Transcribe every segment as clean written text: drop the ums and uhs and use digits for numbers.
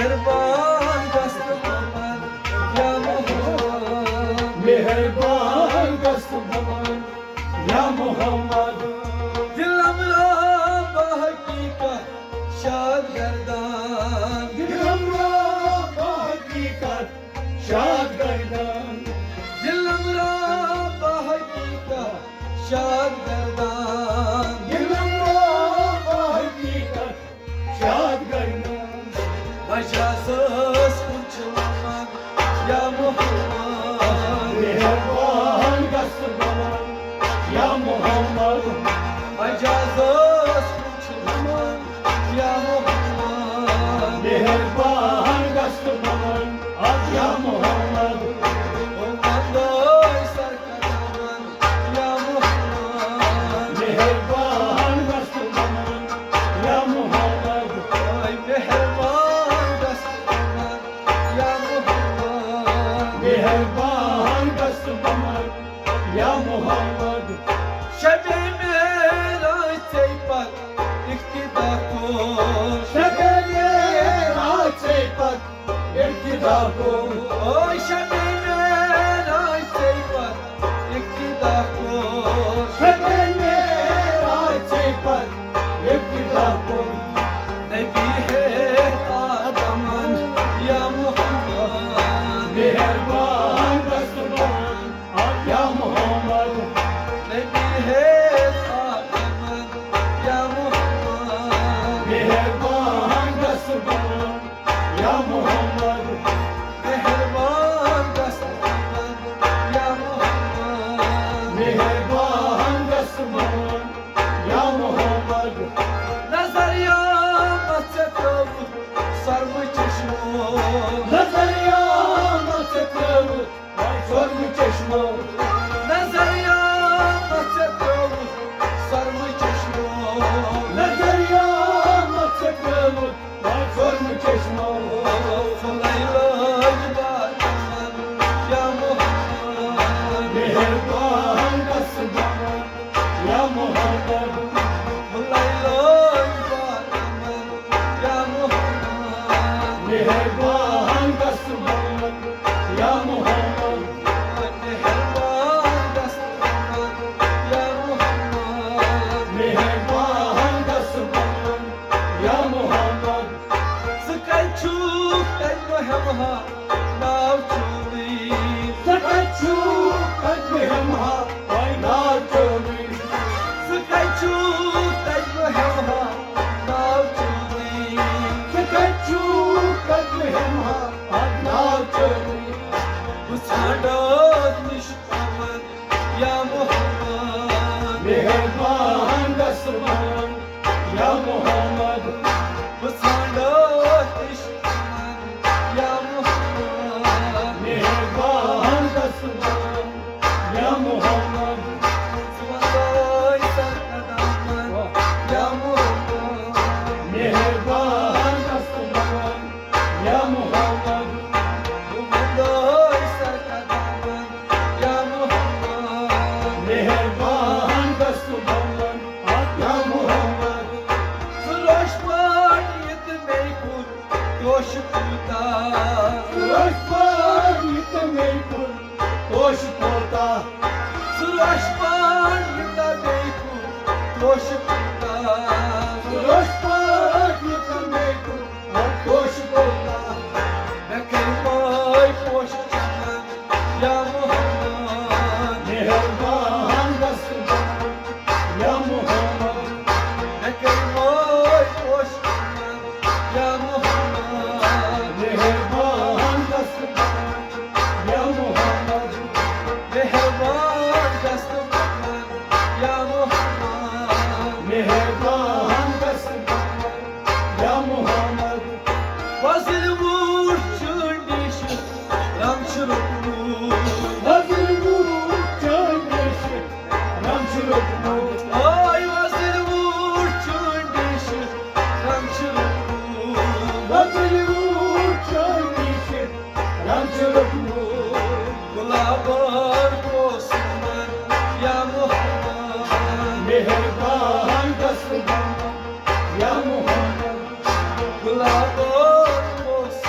मेहरबान गस्त बमन या मोहम्मद मेहरबान गस्त बमन या मोहम्मद दिलम रा बहकीकत शाद गर्दान दिलम रा बहकीकत शाद गर्दान दिलम रा बहकीकत शाद गर्दान दिलम रा बहकीकत शाद गर्दान मजाज़स कुछ लमन या मोहम्मद मेहरबान गस्त बमन या मोहम्मद मजाज़स कुछ लमन या मोहम्मद मेहरबान गस्त बमन या मोहम्मद उम्मदों सरकदमन या मोहम्मद मेहरबान गस्त बमन या मोहम्मद ओए मेहरबान गस्त बमन या मोहम्मद मेहरबान गस्त बमन या मोहम्मद शबे मेराज से पर इक्तिदा को शबे राज से पद इब्तिदा को ओए शबे मेराज से पर इक्तिदा को शबे राज से पद इब्तिदा को नबी है आदमन या मोहम्मद मेहरबान गस्त बमन या मोहम्मद नबी है आदमन या मोहम्मद मेहरबान गस्त बमन या मोहम्मद मेहरबान गस्त बमन या मोहम्मद मेहरबान गस्त बमन या मोहम्मद नजरिया मत कबू सर्व चश्मो नजरिया मत करो स्वर्ग चश्मो नजरिया मत कबू सर्व चश्मो नजरिया मत करो स्वर्ग चश्मो फुलैलाज बादमन या मोहम्मद मेहरबान गस्त बमन या मोहम्मद फुलैलाज बादमन या मोहम्मद मेहरबान गस्त बमन या मोहम्मद मेहरबान गस्त बमन या मोहम्मद मेहरबान गस्त बमन या मोहम्मद सकैछु तजो हमहा नाव चोरी सकछु कदम हमहा ना चोरी सकैछु तजो हमहा नाव चोरी सकछु कदम हमहा ना चोरी उछाड़ो निष्कामन या मोहम्मद मेहरबान गस्त बमन या मोहम्मद उछाड़ो निष्कामन या मोहम्मद मेहरबान गस्त बमन या मोहम्मद सुमंदोई सरकदमन या मोहम्मद मेहरबान गस्त बमन या मोहम्मद सुमंदोई सरकदमन या मोहम्मद मेहरबान गस्त बमन या मोहम्मद सुरोशमान यत में कुल दोष पूता सुरक्षमान इतने कुल दोष पोता सुरोशमान यत में कुल दोष पूता सुरक्षमान इतने कुल दोष पोता मैं कलमाई पोश चमन या मोहम्मद मेहरबान गस्त बमन या मोहम्मद मैं कलमाई पोश चमन या मोहम्मद मेहरबान गस्त बमन या मोहम्मद मेहरबान गस्त बमन या मोहम्मद मेहरबान गस्त बमन या मोहम्मद वज़िर वूर चुनिश रम शुरू वज़िर वूर चुनिश रम शुरू ओय वज़िर वूर चुनिश रम शुरू वज़िर वूर चुनिश रम शुरू गुलाबर कोसमन या मोहम्मद मेहरबान गस्त बमन या Mohammad गुलाबर कोसमन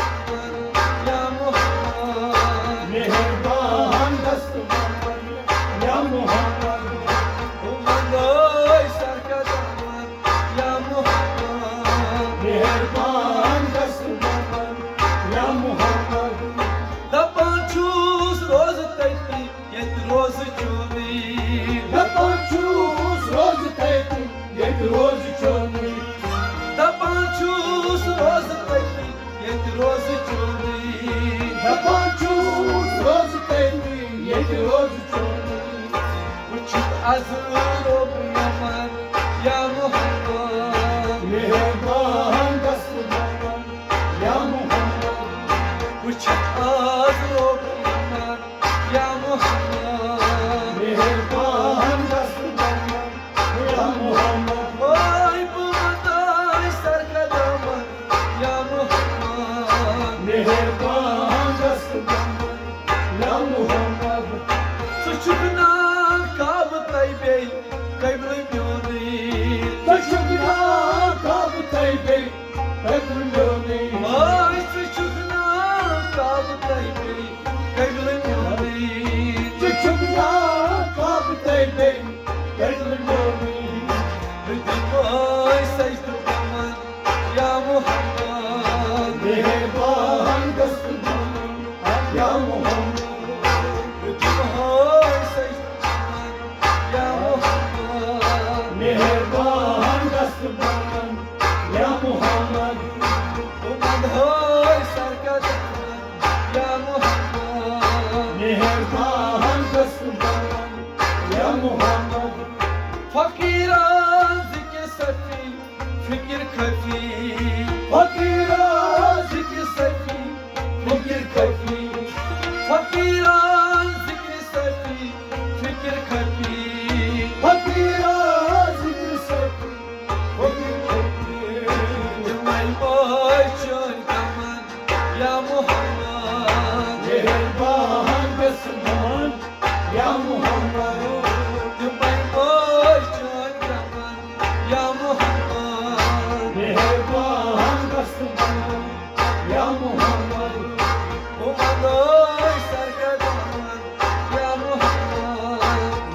yapan çuğuz rozu teybi yedi rozu çoğunu. Uçup azır ol yaman ya Muhammed. Mehriban gastı baman ya Muhammed. Uçup azır ol yaman ya Muhammed. Mehriban gastı baman ya Muhammed. Oy bu maday sarkadaman ya Muhammed. Mehriban gastı baman ya Muhammed. Suçukna kabı taybey kaybırmıyordu. Taşıkla kabı teybi kaybırmıyordu. Ay suçukna kabı taybey kaybırmıyordu. Taşıkla kabı teybi kaybırmıyordu. Ay secdemaman ya Muhammed. Mehriban gastı baman ya Muhammed. Ay secdemaman ya Muhammed. Mehriban gastı baman ya Muhammed. Uman hay sarkadaman ya Muhammed. Mehriban gastı baman ya Muhammed. Fakiran zikir safi fikir kafi. Fakira Zikir safi fikir kafi. Fakiran zikir safi fikir kafi. fakira zikri sefi fakir fakir. Cemal boy çön kaman ya Muhammed. Mehriban gastı baman ya Muhammed. Cemal boy çön kaman ya Muhammed. Mehriban gastı baman ya Muhammed. Umadoy sarkadaman ya Muhammed.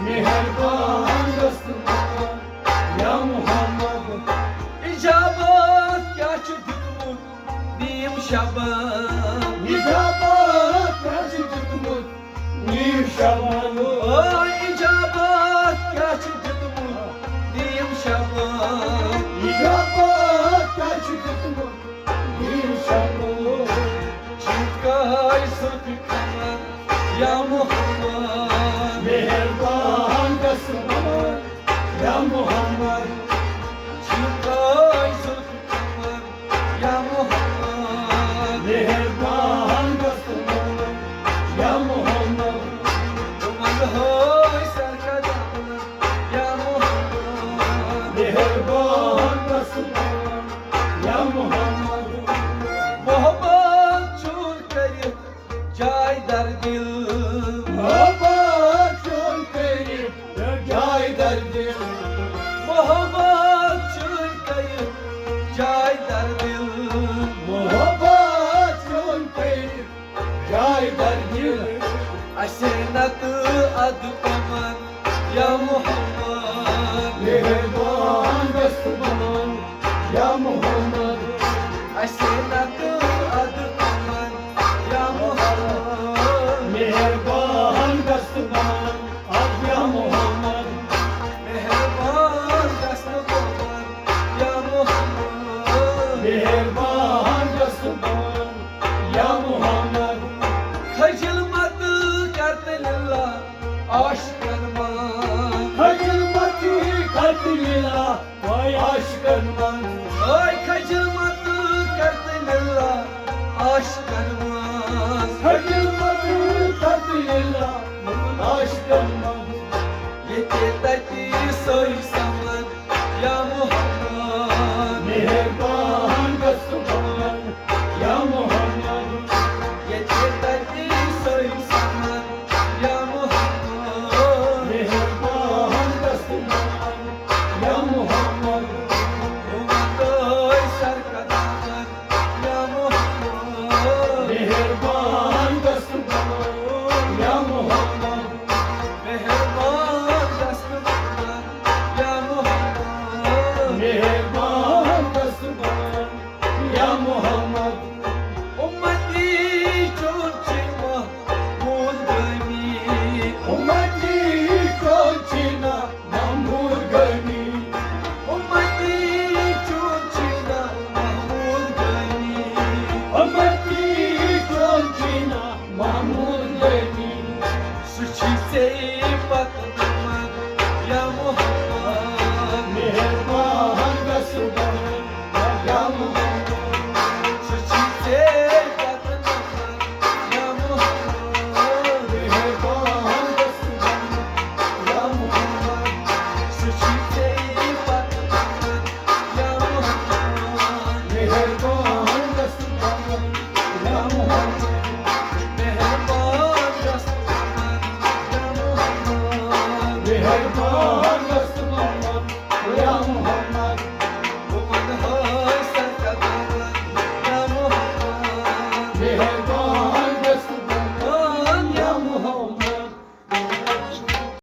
Mehriban gastı baman ya Muhammed. İcabat gerçi tutmut niyim şaban. İcabat gerçi tutmut nir şaban. Oy icabat gerçi tutmut niyim şaban. İcabat gerçi tutmut nir şaban. Çıkay sırtı kaman ya Muhammed. Mehriban gastı baman ya Muhammed. Çıkay sırtı kaman ya Muhammed. Mehriban gastı baman ya Muhammed. Uman hoy sarkadaman ya Muhammed. Mehriban gastı baman ya Muhammed. Mohabbat çul kayıp cay dar dil. Baba çöl perip cay derdim. Mohabbat çul kayıp cay dar dil. Muhabbat çöl perip cay derdim. Asenatı adı kaman ya Muhammed. Mehriban gastı baman ya Muhammed. Asenatı adı kaman ya Muhammed. Mehriban gastı baman ya Muhammed. Mehriban gastı kaman ya Muhammed. Mehriban gastı baman ya Muhammed. Kaçılmadı kartınla aşkınman. Kaçılmadı katilina vay aşkınman. Ay kaçılmadı kartınla aşkınman.